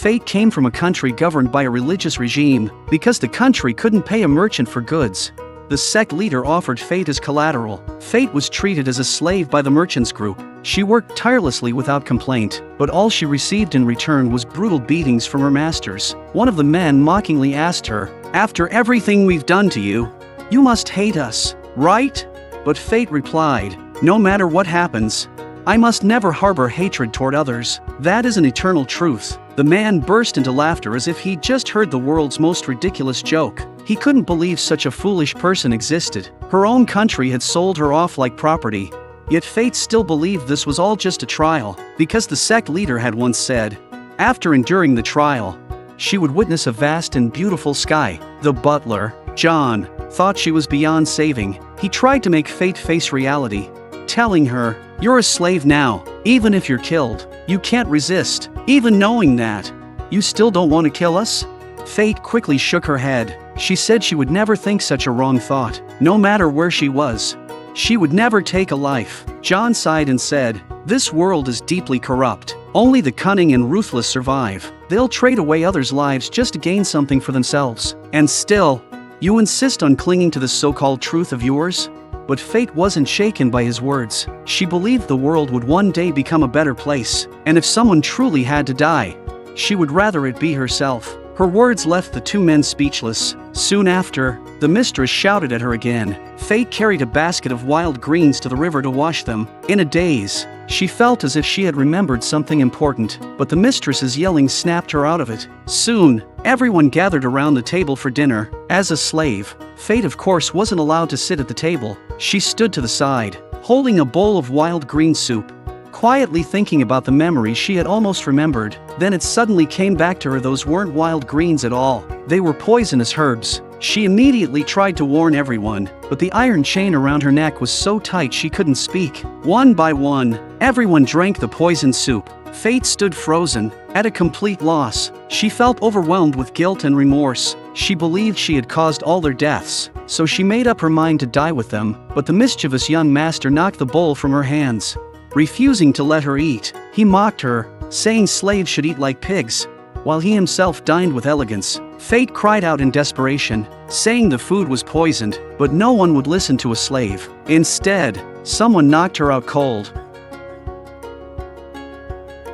Fate came from a country governed by a religious regime, because the country couldn't pay a merchant for goods. The sect leader offered Fate as collateral. Fate was treated as a slave by the merchants group. She worked tirelessly without complaint, but all she received in return was brutal beatings from her masters. One of the men mockingly asked her, "After everything we've done to you, you must hate us, right?" But Fate replied, "No matter what happens, I must never harbor hatred toward others. That is an eternal truth." The man burst into laughter as if he'd just heard the world's most ridiculous joke. He couldn't believe such a foolish person existed. Her own country had sold her off like property. Yet Fate still believed this was all just a trial, because the sect leader had once said, after enduring the trial, she would witness a vast and beautiful sky. The butler, John, thought she was beyond saving. He tried to make Fate face reality, telling her, "You're a slave now. Even if you're killed, you can't resist. Even knowing that, you still don't want to kill us?" Fate quickly shook her head. She said she would never think such a wrong thought, no matter where she was. She would never take a life. John sighed and said, "This world is deeply corrupt. Only the cunning and ruthless survive. They'll trade away others' lives just to gain something for themselves. And still, you insist on clinging to this so-called truth of yours?" But Fate wasn't shaken by his words. She believed the world would one day become a better place, and if someone truly had to die, she would rather it be herself. Her words left the two men speechless. Soon after, the mistress shouted at her again. Fate carried a basket of wild greens to the river to wash them. In a daze, she felt as if she had remembered something important, but the mistress's yelling snapped her out of it. Soon, everyone gathered around the table for dinner. As a slave, Fate of course wasn't allowed to sit at the table. She stood to the side, holding a bowl of wild green soup, quietly thinking about the memories she had almost remembered. Then it suddenly came back to her, those weren't wild greens at all. They were poisonous herbs. She immediately tried to warn everyone, but the iron chain around her neck was so tight she couldn't speak. One by one, everyone drank the poisoned soup. Fate stood frozen, at a complete loss. She felt overwhelmed with guilt and remorse. She believed she had caused all their deaths, so she made up her mind to die with them, but the mischievous young master knocked the bowl from her hands, refusing to let her eat. He mocked her, saying slaves should eat like pigs, while he himself dined with elegance. Fate cried out in desperation, saying the food was poisoned, but no one would listen to a slave. Instead, someone knocked her out cold.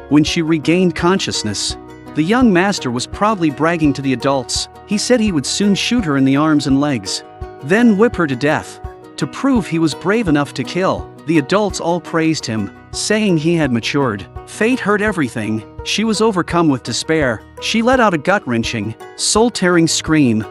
When she regained consciousness, the young master was proudly bragging to the adults. He said he would soon shoot her in the arms and legs, then whip her to death. To prove he was brave enough to kill, the adults all praised him, saying he had matured. Fate heard everything. She was overcome with despair. She let out a gut-wrenching, soul-tearing scream.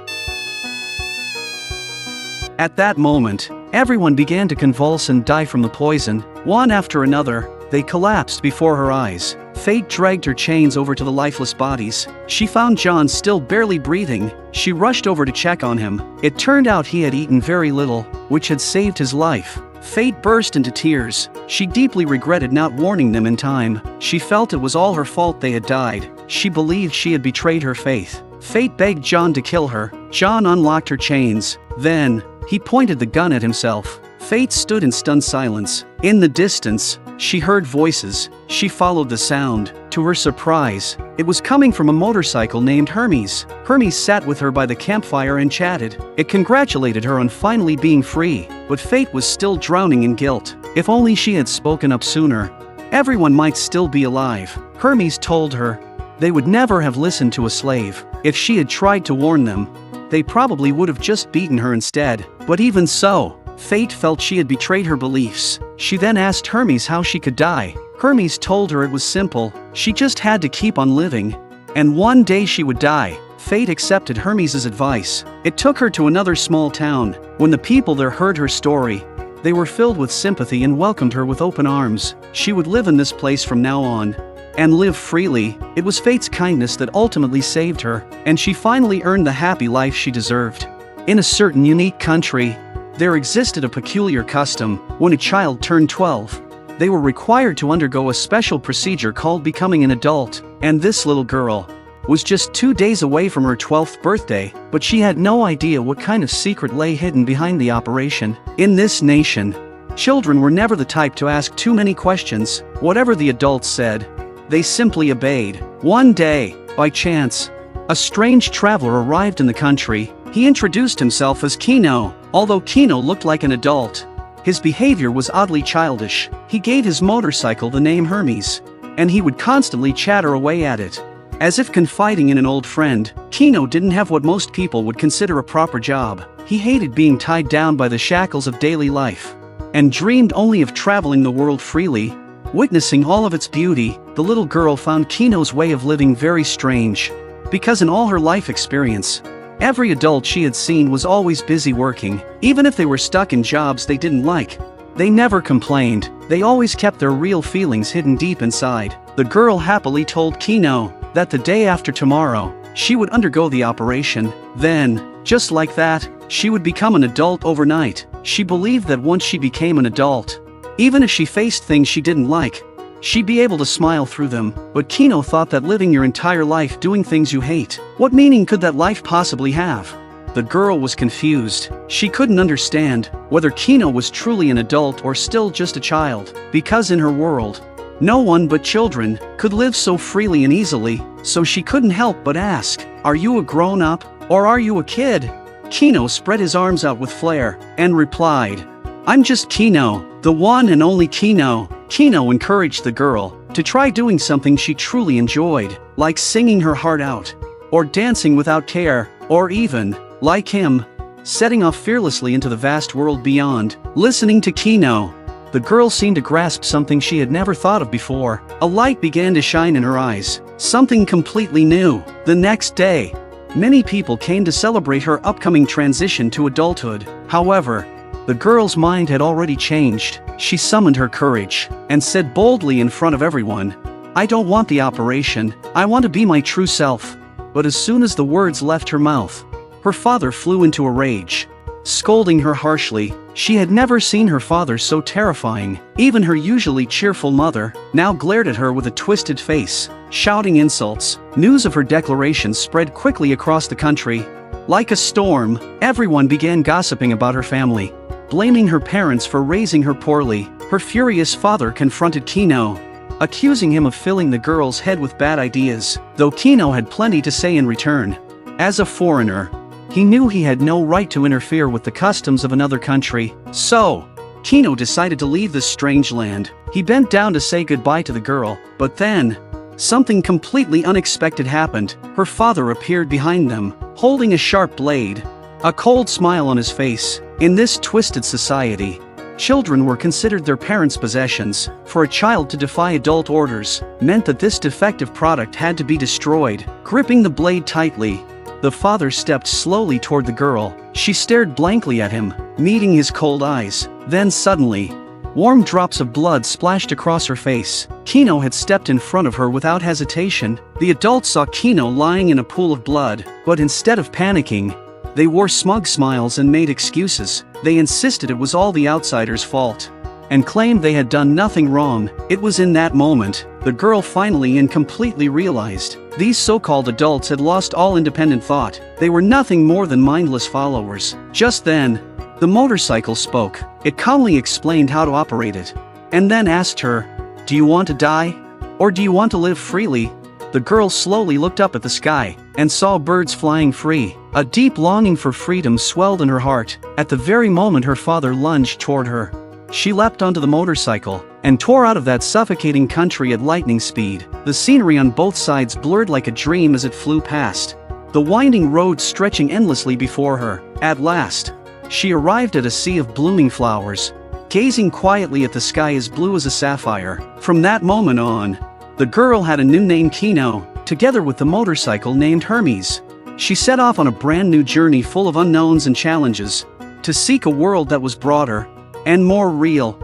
At that moment, everyone began to convulse and die from the poison. One after another, they collapsed before her eyes. Fate dragged her chains over to the lifeless bodies. She found John still barely breathing. She rushed over to check on him. It turned out he had eaten very little, which had saved his life. Fate burst into tears. She deeply regretted not warning them in time. She felt it was all her fault they had died. She believed she had betrayed her faith. Fate begged John to kill her. John unlocked her chains. Then, he pointed the gun at himself. Fate stood in stunned silence. In the distance, she heard voices. She followed the sound. To her surprise, it was coming from a motorcycle named Hermes. Hermes sat with her by the campfire and chatted. It congratulated her on finally being free, but Fate was still drowning in guilt. If only she had spoken up sooner, everyone might still be alive. Hermes told her they would never have listened to a slave. If she had tried to warn them, they probably would have just beaten her instead. But even so, Fate felt she had betrayed her beliefs. She then asked Hermes how she could die. Hermes told her it was simple. She just had to keep on living, and one day she would die. Fate accepted Hermes' advice. It took her to another small town. When the people there heard her story, they were filled with sympathy and welcomed her with open arms. She would live in this place from now on, and live freely. It was Fate's kindness that ultimately saved her, and she finally earned the happy life she deserved. In a certain unique country, there existed a peculiar custom. When a child turned 12, they were required to undergo a special procedure called becoming an adult, and this little girl was just 2 days away from her 12th birthday, but she had no idea what kind of secret lay hidden behind the operation. In this nation, children were never the type to ask too many questions. Whatever the adults said, they simply obeyed. One day, By chance, a strange traveler arrived in the country. He introduced himself as Kino. Although Kino looked like an adult, his behavior was oddly childish. He gave his motorcycle the name Hermes, and he would constantly chatter away at it, as if confiding in an old friend. Kino didn't have what most people would consider a proper job. He hated being tied down by the shackles of daily life, and dreamed only of traveling the world freely, witnessing all of its beauty. The little girl found Kino's way of living very strange, because in all her life experience, every adult she had seen was always busy working. Even if they were stuck in jobs they didn't like, they never complained. They always kept their real feelings hidden deep inside. The girl happily told Kino that the day after tomorrow, she would undergo the operation. Then, just like that, she would become an adult overnight. She believed that once she became an adult, even if she faced things she didn't like, she'd be able to smile through them. But Kino thought that living your entire life doing things you hate, what meaning could that life possibly have? The girl was confused. She couldn't understand whether Kino was truly an adult or still just a child, because in her world, no one but children could live so freely and easily. So she couldn't help but ask, "Are you a grown-up, or are you a kid?" Kino spread his arms out with flair, and replied, "I'm just Kino, the one and only Kino." Kino encouraged the girl to try doing something she truly enjoyed, like singing her heart out, or dancing without care, or even, like him, setting off fearlessly into the vast world beyond. Listening to Kino, the girl seemed to grasp something she had never thought of before. A light began to shine in her eyes, something completely new. The next day, many people came to celebrate her upcoming transition to adulthood. However, the girl's mind had already changed. She summoned her courage and said boldly in front of everyone, "I don't want the operation. I want to be my true self." But as soon as the words left her mouth, her father flew into a rage, scolding her harshly. She had never seen her father so terrifying. Even her usually cheerful mother now glared at her with a twisted face, shouting insults. News of her declaration spread quickly across the country. Like a storm, everyone began gossiping about her family, blaming her parents for raising her poorly. Her furious father confronted Kino, accusing him of filling the girl's head with bad ideas, though Kino had plenty to say in return. As a foreigner, he knew he had no right to interfere with the customs of another country. So, Kino decided to leave this strange land. He bent down to say goodbye to the girl, but then, something completely unexpected happened. Her father appeared behind them, holding a sharp blade, a cold smile on his face. In this twisted society, children were considered their parents' possessions. For a child to defy adult orders meant that this defective product had to be destroyed. Gripping the blade tightly, the father stepped slowly toward the girl. She stared blankly at him, meeting his cold eyes. Then suddenly, warm drops of blood splashed across her face. Kino had stepped in front of her without hesitation. The adults saw Kino lying in a pool of blood, but instead of panicking, they wore smug smiles and made excuses. They insisted it was all the outsiders' fault, and claimed they had done nothing wrong. It was in that moment, the girl finally and completely realized, these so-called adults had lost all independent thought. They were nothing more than mindless followers. Just then, the motorcycle spoke. It calmly explained how to operate it, and then asked her, "Do you want to die? Or do you want to live freely?" The girl slowly looked up at the sky, and saw birds flying free. A deep longing for freedom swelled in her heart. At the very moment her father lunged toward her, she leapt onto the motorcycle, and tore out of that suffocating country at lightning speed. The scenery on both sides blurred like a dream as it flew past, the winding road stretching endlessly before her. At last, she arrived at a sea of blooming flowers, gazing quietly at the sky as blue as a sapphire. From that moment on, the girl had a new name, Kino, together with the motorcycle named Hermes. She set off on a brand new journey full of unknowns and challenges, to seek a world that was broader and more real.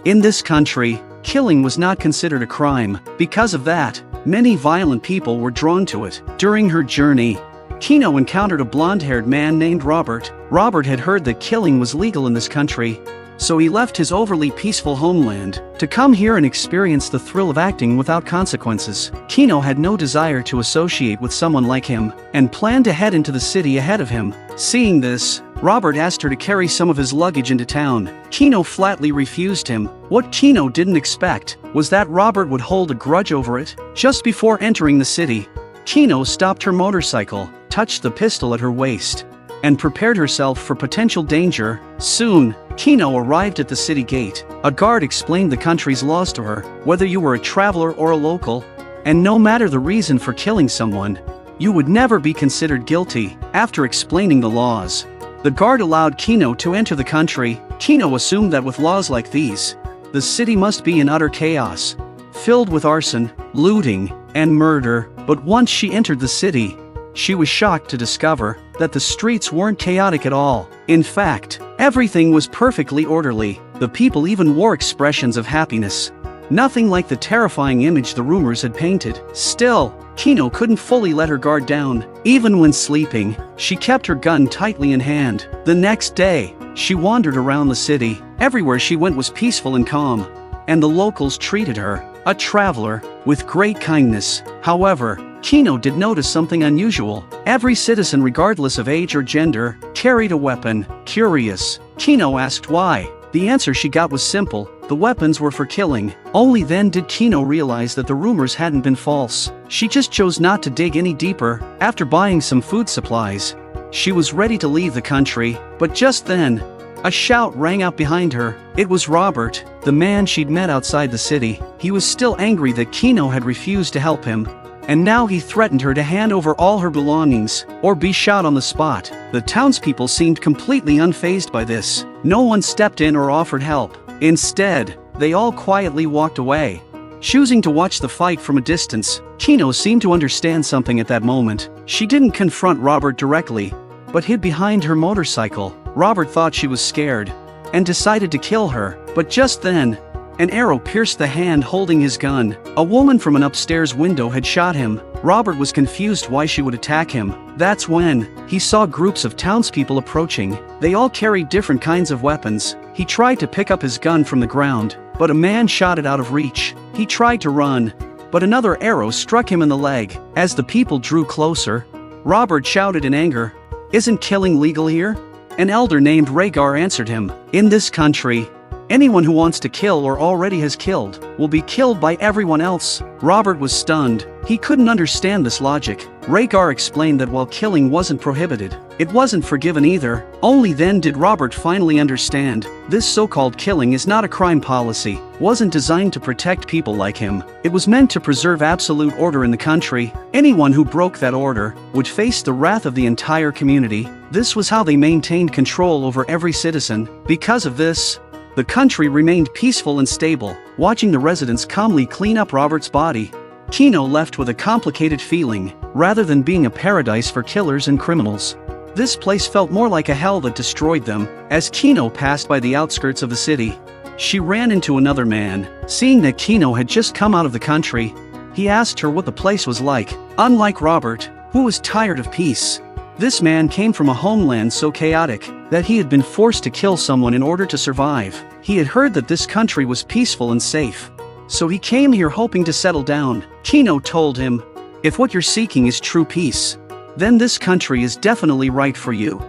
In this country, killing was not considered a crime. Because of that, many violent people were drawn to it. During her journey, Kino encountered a blonde-haired man named Robert. Robert had heard that killing was legal in this country, so he left his overly peaceful homeland to come here and experience the thrill of acting without consequences. Kino had no desire to associate with someone like him, and planned to head into the city ahead of him. Seeing this, Robert asked her to carry some of his luggage into town. Kino flatly refused him. What Kino didn't expect was that Robert would hold a grudge over it. Just before entering the city, Kino stopped her motorcycle, touched the pistol at her waist, and prepared herself for potential danger. Soon, Kino arrived at the city gate. A guard explained the country's laws to her, whether you were a traveler or a local, and no matter the reason for killing someone, you would never be considered guilty. After explaining the laws, the guard allowed Kino to enter the country. Kino assumed that with laws like these, the city must be in utter chaos, filled with arson, looting, and murder. But once she entered the city, she was shocked to discover that the streets weren't chaotic at all. In fact, everything was perfectly orderly. The people even wore expressions of happiness. Nothing like the terrifying image the rumors had painted. Still, Kino couldn't fully let her guard down. Even when sleeping, she kept her gun tightly in hand. The next day, she wandered around the city. Everywhere she went was peaceful and calm, and the locals treated her, a traveler, with great kindness. However, Kino did notice something unusual. Every citizen, regardless of age or gender, carried a weapon. Curious, Kino asked why. The answer she got was simple: the weapons were for killing. Only then did Kino realize that the rumors hadn't been false. She just chose not to dig any deeper. After buying some food supplies, she was ready to leave the country, but just then, a shout rang out behind her. It was Robert, the man she'd met outside the city. He was still angry that Kino had refused to help him, and now he threatened her to hand over all her belongings, or be shot on the spot. The townspeople seemed completely unfazed by this. No one stepped in or offered help. Instead, they all quietly walked away, choosing to watch the fight from a distance. Kino seemed to understand something at that moment. She didn't confront Robert directly, but hid behind her motorcycle. Robert thought she was scared, and decided to kill her. But just then, an arrow pierced the hand holding his gun. A woman from an upstairs window had shot him. Robert was confused why she would attack him. That's when he saw groups of townspeople approaching. They all carried different kinds of weapons. He tried to pick up his gun from the ground, but a man shot it out of reach. He tried to run, but another arrow struck him in the leg. As the people drew closer, Robert shouted in anger, "Isn't killing legal here?" An elder named Rhaegar answered him, "In this country, anyone who wants to kill or already has killed will be killed by everyone else." Robert was stunned. He couldn't understand this logic. Rhaegar explained that while killing wasn't prohibited, it wasn't forgiven either. Only then did Robert finally understand. This so-called killing is not a crime policy, wasn't designed to protect people like him. It was meant to preserve absolute order in the country. Anyone who broke that order would face the wrath of the entire community. This was how they maintained control over every citizen. Because of this, the country remained peaceful and stable. Watching the residents calmly clean up Robert's body, Kino left with a complicated feeling. Rather than being a paradise for killers and criminals, this place felt more like a hell that destroyed them. As Kino passed by the outskirts of the city, she ran into another man. Seeing that Kino had just come out of the country, he asked her what the place was like. Unlike Robert, who was tired of peace, this man came from a homeland so chaotic that he had been forced to kill someone in order to survive. He had heard that this country was peaceful and safe, so he came here hoping to settle down. Kino told him, "If what you're seeking is true peace, then this country is definitely right for you."